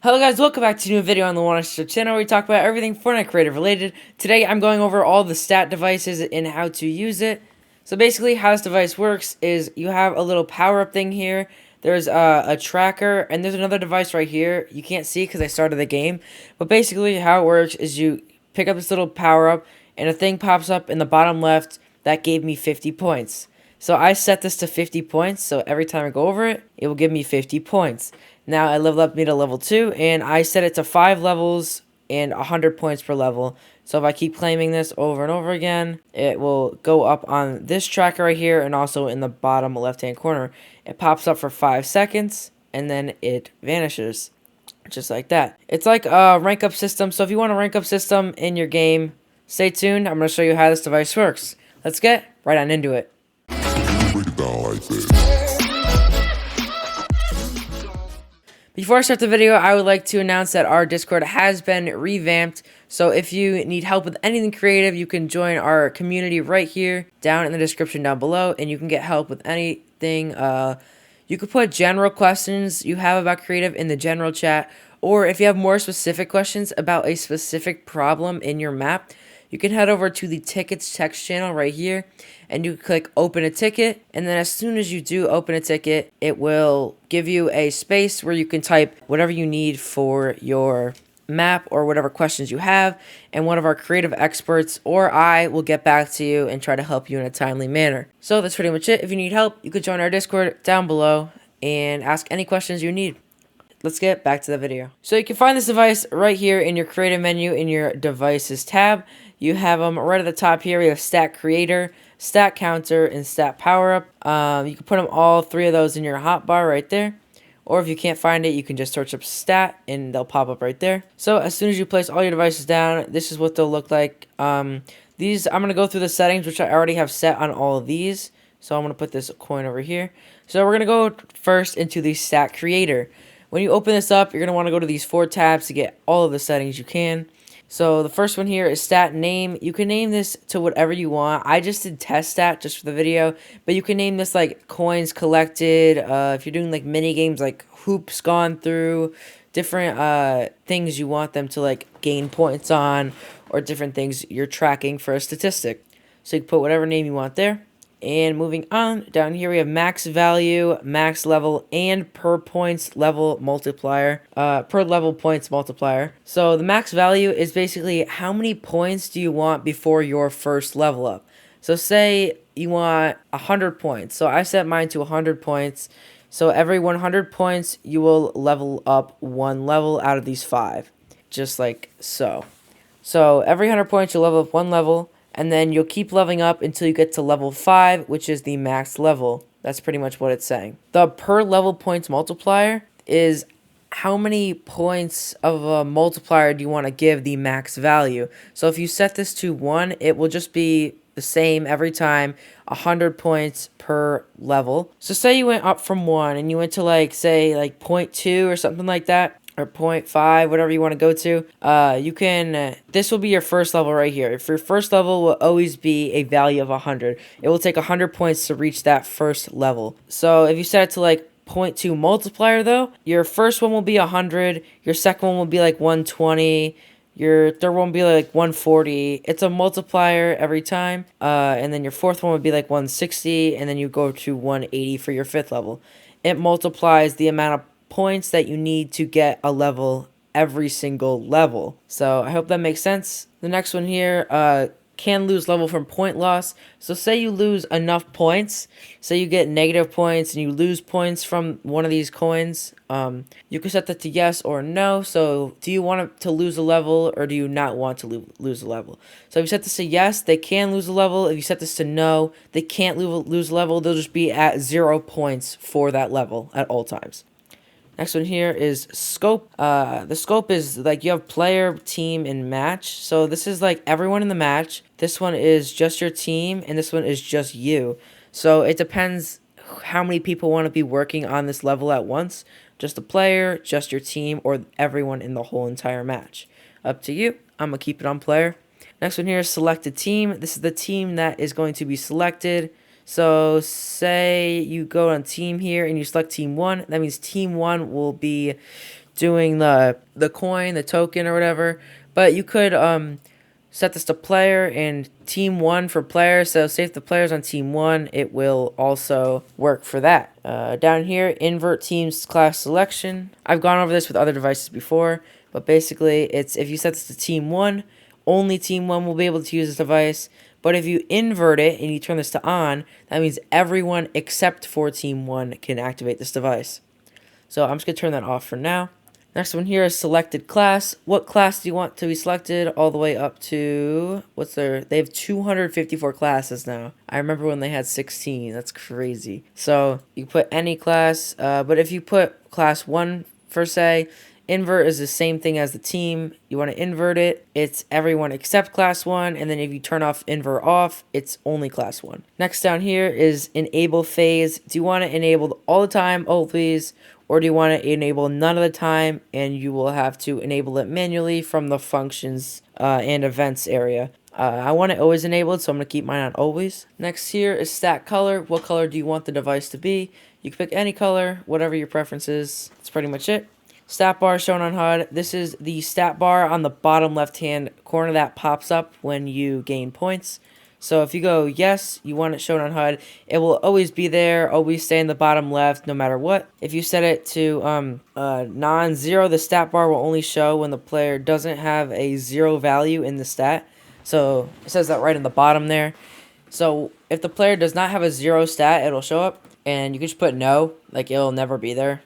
Hello guys, welcome back to a new video on the Wanna Show channel where we talk about everything Fortnite creative related. Today I'm going over all the stat devices and how to use it. So basically how this device works is you have a little power up thing here. There's a tracker and there's another device right here. You can't see because I started the game. But basically how it works is you pick up this little power up and a thing pops up in the bottom left that gave me 50 points. So I set this to 50 points, so every time I go over it, it will give me 50 points. Now I leveled up me to level 2, and I set it to 5 levels and 100 points per level. So if I keep claiming this over and over again, it will go up on this tracker right here, and also in the bottom left-hand corner. It pops up for 5 seconds, and then it vanishes. Just like that. It's like a rank up system, so if you want a rank up system in your game, stay tuned. I'm going to show you how this device works. Let's get right on into it. Break it down like this. Before I start the video, I would like to announce that our Discord has been revamped. So if you need help with anything creative, you can join our community right here down in the description down below, and you can get help with anything. You could put general questions you have about creative in the general chat, or if you have more specific questions about a specific problem in your map, you can head over to the tickets text channel right here, and you click open a ticket, and then as soon as you do open a ticket, it will give you a space where you can type whatever you need for your map or whatever questions you have, and one of our creative experts or I will get back to you and try to help you in a timely manner. So that's pretty much it. If you need help, you could join our Discord down below and ask any questions you need. Let's get back to the video. So you can find this device right here in your creative menu in your devices tab. You have them right at the top here. We have stat creator, stat counter, and stat power up. You can put them all three of those in your hotbar right there. Or if you can't find it, you can just search up stat and they'll pop up right there. So as soon as you place all your devices down, this is what they'll look like. I'm going to go through the settings, which I already have set on all of these. So I'm going to put this coin over here. So we're going to go first into the stat creator. When you open this up, you're going to want to go to these 4 tabs to get all of the settings you can. So the first one here is stat name. You can name this to whatever you want. I just did test stat just for the video, but you can name this like coins collected. If you're doing like mini games like hoops gone through, different things you want them to like gain points on, or different things you're tracking for a statistic. So you can put whatever name you want there. And moving on, down here we have max value, max level, and per points level multiplier, per level points multiplier. So the max value is basically how many points do you want before your first level up. So say you want 100 points. So I set mine to 100 points. So every 100 points, you will level up 1 level out of these 5. Just like so. So every 100 points, you'll level up 1 level. And then you'll keep leveling up until you get to level 5, which is the max level. That's pretty much what it's saying. The per level points multiplier is how many points of a multiplier do you want to give the max value. So if you set this to 1, it will just be the same every time, 100 points per level. So say you went up from 1 and you went to like, say, like 0.2 or something like that, or 0.5, whatever you want to go to, you can, this will be your first level right here. If your first level will always be a value of 100, it will take 100 points to reach that first level. So if you set it to like 0.2 multiplier though, your first one will be 100, your second one will be like 120, your third one will be like 140. It's a multiplier every time, and then your fourth one would be like 160, and then you go to 180 for your fifth level. It multiplies the amount of points that you need to get a level every single level. So I hope that makes sense. The next one here, can lose level from point loss. So say you lose enough points, say you get negative points and you lose points from one of these coins, you can set that to yes or no. So do you want to lose a level, or do you not want to lose a level? So if you set this to yes, they can lose a level. If you set this to no, they can't lose a level. They'll just be at 0 points for that level at all times. Next one here is scope. The scope is like you have player, team, and match. So this is like everyone in the match. This one is just your team, and this one is just you. So it depends how many people want to be working on this level at once. Just the player, just your team, or everyone in the whole entire match. Up to you. I'm going to keep it on player. Next one here is selected team. This is the team that is going to be selected. So say you go on team here and you select team 1. That means team 1 will be doing the coin, the token, or whatever. But you could set this to player and team 1 for players. So say if the player's on team 1, it will also work for that. Down here, invert teams class selection. I've gone over this with other devices before, but basically it's if you set this to team 1, only team 1 will be able to use this device. But if you invert it and you turn this to on, that means everyone except for team 1 can activate this device. So I'm just going to turn that off for now. Next one here is selected class. What class do you want to be selected? All the way up to, they have 254 classes now. I remember when they had 16. That's crazy. So you put any class, but if you put class 1 for say, invert is the same thing as the team. You want to invert it. It's everyone except class 1. And then if you turn off invert off, it's only class 1. Next down here is enable phase. Do you want to enable all the time? Oh, please. Or do you want to enable none of the time, and you will have to enable it manually from the functions and events area. I want it always enabled, so I'm going to keep mine on always. Next here is stat color. What color do you want the device to be? You can pick any color, whatever your preference is. That's pretty much it. Stat bar shown on HUD. This is the stat bar on the bottom left-hand corner that pops up when you gain points. So if you go yes, you want it shown on HUD, it will always be there, always stay in the bottom left no matter what. If you set it to non-zero, the stat bar will only show when the player doesn't have a 0 value in the stat. So it says that right in the bottom there. So if the player does not have a 0 stat, it'll show up, and you can just put no, like it'll never be there.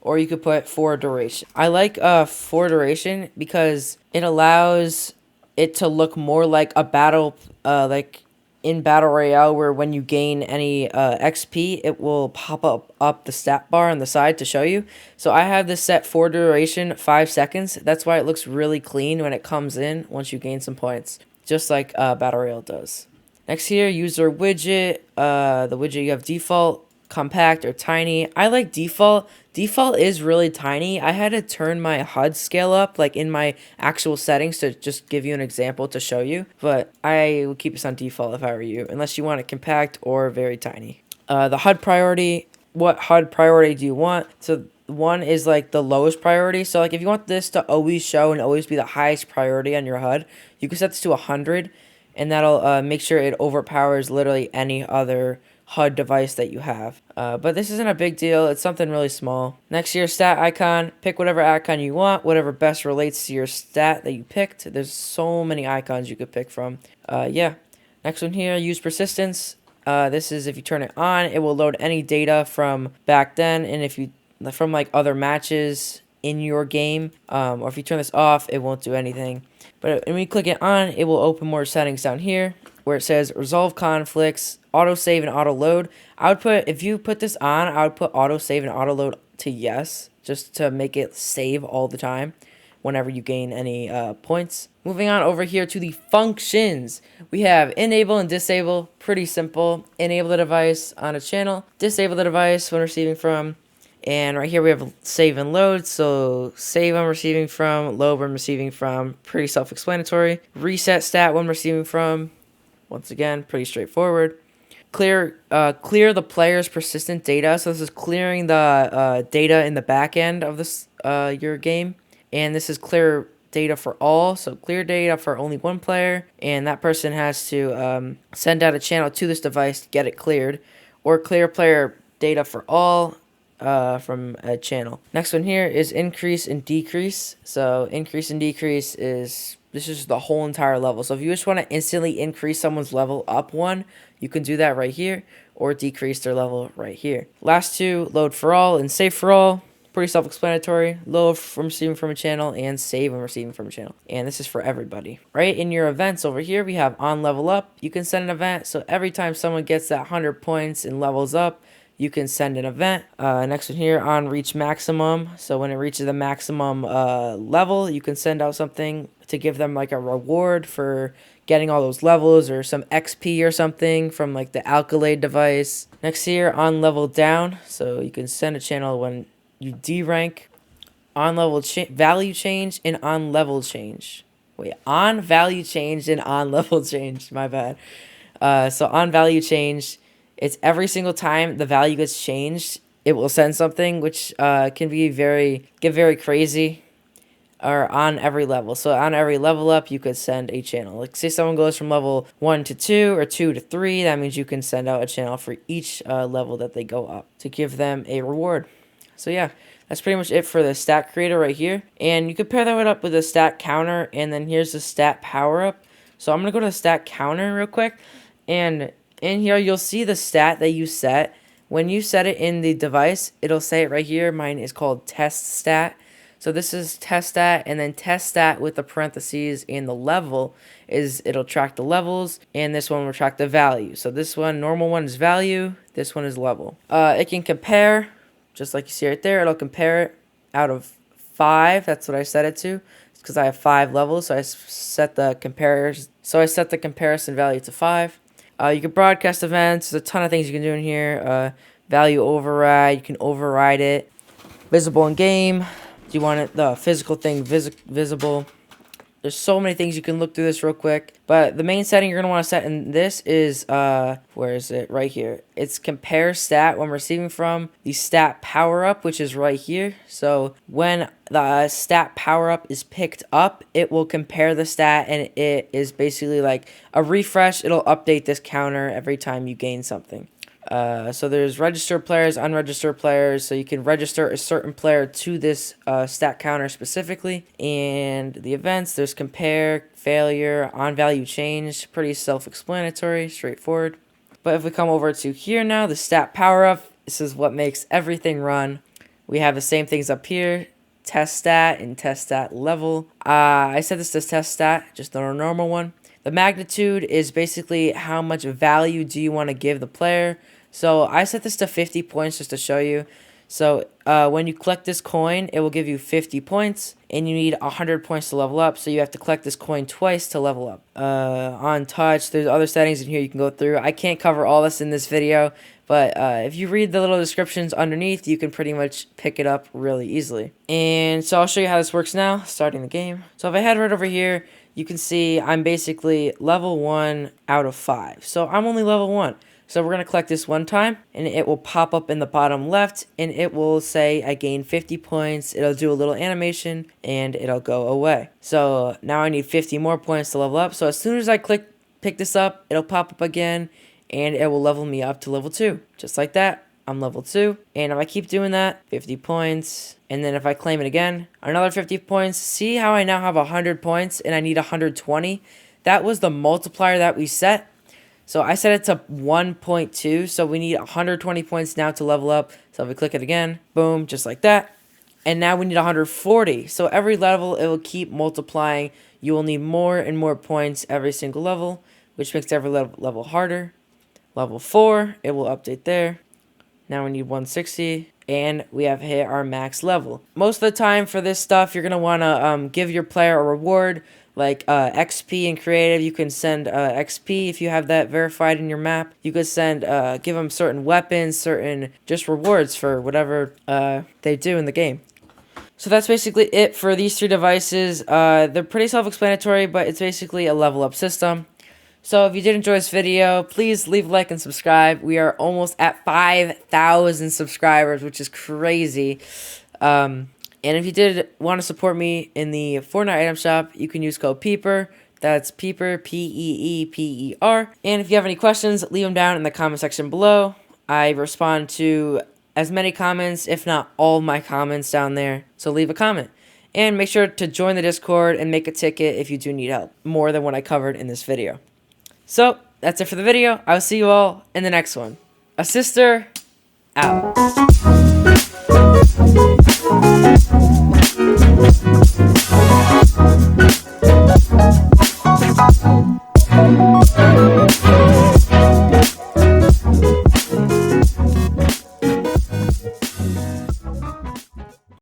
Or you could put for duration. I like for duration because it allows it to look more like a battle, like in Battle Royale, where when you gain any XP, it will pop up the stat bar on the side to show you. So I have this set for duration 5 seconds. That's why it looks really clean when it comes in once you gain some points, just like Battle Royale does. Next here, user widget. The widget you have default, compact, or tiny. I like default. Default is really tiny. I had to turn my HUD scale up, like in my actual settings, to just give you an example to show you. But I would keep this on default if I were you, unless you want it compact or very tiny. The HUD priority. What HUD priority do you want? So 1 is like the lowest priority. So like if you want this to always show and always be the highest priority on your HUD, you can set this to 100, and that'll make sure it overpowers literally any other HUD device that you have. But this isn't a big deal. It's something really small. Next, your stat icon. Pick whatever icon you want, whatever best relates to your stat that you picked. There's so many icons you could pick from. Yeah. Next one here, use persistence. This is if you turn it on, it will load any data from back then, and if you from like other matches in your game. Or if you turn this off, it won't do anything. But when you click it on, it will open more settings down here where it says resolve conflicts, auto save, and auto load. I would put, if you put this on, I would put auto save and auto load to yes, just to make it save all the time whenever you gain any points. Moving on over here to the functions. We have enable and disable. Pretty simple. Enable the device on a channel. Disable the device when receiving from. And right here we have save and load. So save when receiving from, load when receiving from. Pretty self-explanatory. Reset stat when receiving from. Once again, pretty straightforward. Clear the player's persistent data. So this is clearing the data in the back end of this your game. And this is clear data for all. So clear data for only one player. And that person has to send out a channel to this device to get it cleared. Or clear player data for all from a channel. Next one here is increase and decrease. So increase and decrease is... this is the whole entire level. So if you just want to instantly increase someone's level up one, you can do that right here, or decrease their level right here. Last two, load for all and save for all. Pretty self-explanatory. Load from receiving from a channel and save when receiving from a channel. And this is for everybody. Right in your events over here, we have on level up. You can send an event. So every time someone gets that 100 points and levels up, you can send an event. Next one here, on reach maximum. So when it reaches the maximum level, you can send out something to give them like a reward for getting all those levels, or some XP or something from like the Alkalade device. Next here, on level down. So you can send a channel when you D rank. On level value change and on level change. Wait, on value change and on level change. My bad. So on value change, it's every single time the value gets changed, it will send something, which can get very crazy, or on every level. So on every level up, you could send a channel. Like say someone goes from level 1 to 2 or 2 to 3, that means you can send out a channel for each level that they go up to give them a reward. So yeah, that's pretty much it for the stat creator right here. And you can pair that up with a stat counter, and then here's the stat power up. So I'm going to go to the stat counter real quick, and in here you'll see the stat that you set. When you set it in the device, it'll say it right here. Mine is called test stat. So this is test stat, and then test stat with the parentheses and the level it'll track the levels, and this one will track the value. So this one, normal one, is value, this one is level. It can compare, just like you see right there. It'll compare it out of 5. That's what I set it to. It's because I have 5 levels, so I set the comparison value to 5. You can broadcast events. There's a ton of things you can do in here. Value override, you can override it. Visible in game. Do you want it the physical thing visible? There's so many things you can look through this real quick. But the main setting you're going to want to set in this is, where is it? Right here. It's compare stat when receiving from the stat power up, which is right here. So when the stat power up is picked up, it will compare the stat, and it is basically like a refresh. It'll update this counter every time you gain something. So there's registered players, unregistered players, so you can register a certain player to this stat counter specifically. And the events, there's compare, failure, on value change, pretty self-explanatory, straightforward. But if we come over to here now, the stat power up, this is what makes everything run. We have the same things up here, test stat and test stat level. I set this to test stat, just the normal one. The magnitude is basically how much value do you want to give the player. So I set this to 50 points just to show you. So when you collect this coin, it will give you 50 points, and you need 100 points to level up. So you have to collect this coin twice to level up. On touch, there's other settings in here you can go through. I can't cover all this in this video, but if you read the little descriptions underneath, you can pretty much pick it up really easily. And so I'll show you how this works now, starting the game. So if I head right over here, you can see I'm basically level 1 out of 5. So I'm only level 1. So we're going to collect this one time, and it will pop up in the bottom left, and it will say I gained 50 points. It'll do a little animation, and it'll go away. So now I need 50 more points to level up. So as soon as I pick this up, it'll pop up again, and it will level me up to level 2. Just like that, I'm level 2. And if I keep doing that, 50 points. And then if I claim it again, another 50 points. See how I now have 100 points, and I need 120? That was the multiplier that we set. So I set it to 1.2, so we need 120 points now to level up. So if we click it again, boom, just like that. And now we need 140. So every level, it will keep multiplying. You will need more and more points every single level, which makes every level harder. Level 4, it will update there. Now we need 160, and we have hit our max level. Most of the time for this stuff, you're going to want to give your player a reward. Like XP and creative, you can send XP if you have that verified in your map. You could send, give them certain weapons, certain just rewards for whatever they do in the game. So that's basically it for these 3 devices. They're pretty self-explanatory, but it's basically a level up system. So if you did enjoy this video, please leave a like and subscribe. We are almost at 5,000 subscribers, which is crazy. And if you did want to support me in the Fortnite item shop, you can use code peeper. That's peeper, P-E-E-P-E-R. And if you have any questions, leave them down in the comment section below. I respond to as many comments, if not all my comments down there. So leave a comment. And make sure to join the Discord and make a ticket if you do need help, more than what I covered in this video. So that's it for the video. I'll see you all in the next one. A sister out.